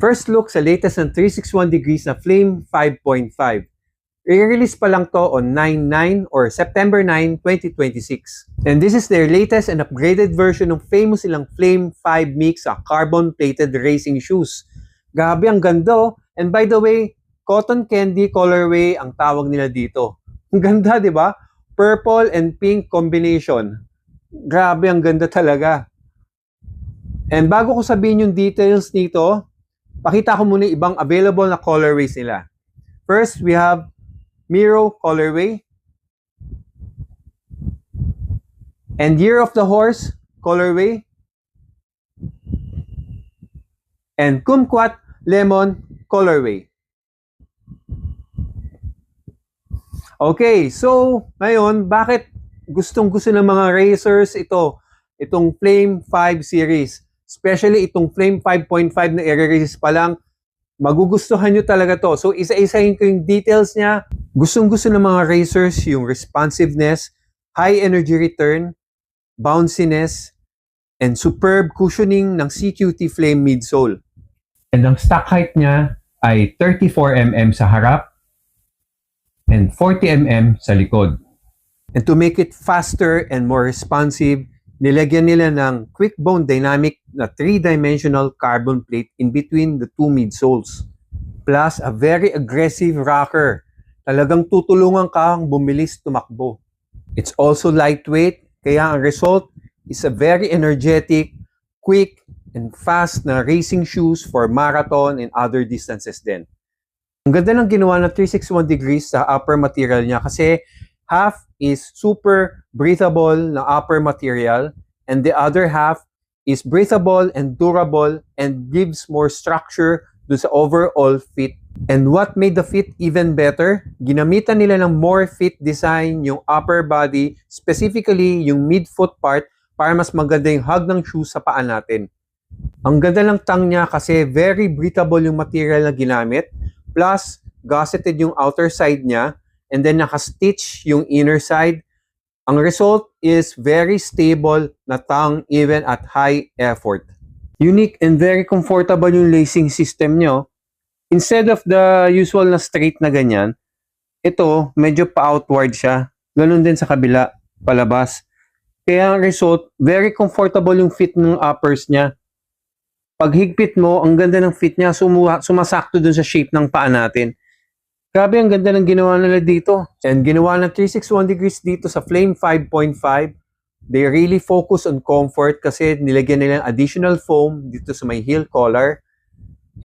First look sa latest ng 361 Degrees na Flame 5.5. I-release pa lang to on 9/9 or September 9, 2026. And this is their latest and upgraded version ng famous ilang Flame 5 Mix carbon-plated racing shoes. Grabe, ang ganda. And by the way, cotton candy colorway ang tawag nila dito. Ang ganda, di ba? Purple and pink combination. Grabe, ang ganda talaga. And bago ko sabihin yung details nito, pakita ko muna ibang available na colorways nila. First, we have Miro colorway and Year of the Horse colorway and Kumquat lemon colorway. Okay, so ngayon, bakit gustong-gusto ng mga racers itong Flame 5 series? Especially itong Flame 5.5 na i-release pa lang, magugustuhan nyo talaga to. So isa-isahin ko yung details niya. Gustong-gusto ng mga racers yung responsiveness, high energy return, bounciness, and superb cushioning ng CQT Flame midsole. And ang stock height niya ay 34mm sa harap and 40mm sa likod. And to make it faster and more responsive, nilagyan nila ng Quick Bone Dynamic na 3-dimensional carbon plate in between the two midsoles. Plus, a very aggressive rocker. Talagang tutulungan kang bumilis tumakbo. It's also lightweight, kaya ang result is a very energetic, quick, and fast na racing shoes for marathon and other distances din. Ang ganda ng ginawa ng 361 Degrees sa upper material niya kasi half is super breathable na upper material and the other half is breathable and durable and gives more structure dun sa overall fit. And what made the fit even better? Ginamitan nila ng more fit design yung upper body, specifically yung mid-foot part para mas maganda yung hug ng shoes sa paa natin. Ang ganda ng tongue niya kasi very breathable yung material na ginamit, plus gusseted yung outer side niya, and then naka-stitch yung inner side. Ang result is very stable na tongue even at high effort. Unique and very comfortable yung lacing system nyo. Instead of the usual na straight na ganyan, ito medyo pa-outward siya. Ganun din sa kabila, palabas. Kaya ang result, very comfortable yung fit ng uppers niya. Pag higpit mo, ang ganda ng fit niya, sumasakto dun sa shape ng paa natin. Grabe, ang ganda ng ginawa nila dito. And ginawa ng 361 Degrees dito sa Flame 5.5. They really focus on comfort kasi nilagyan nila ng additional foam dito sa may heel collar.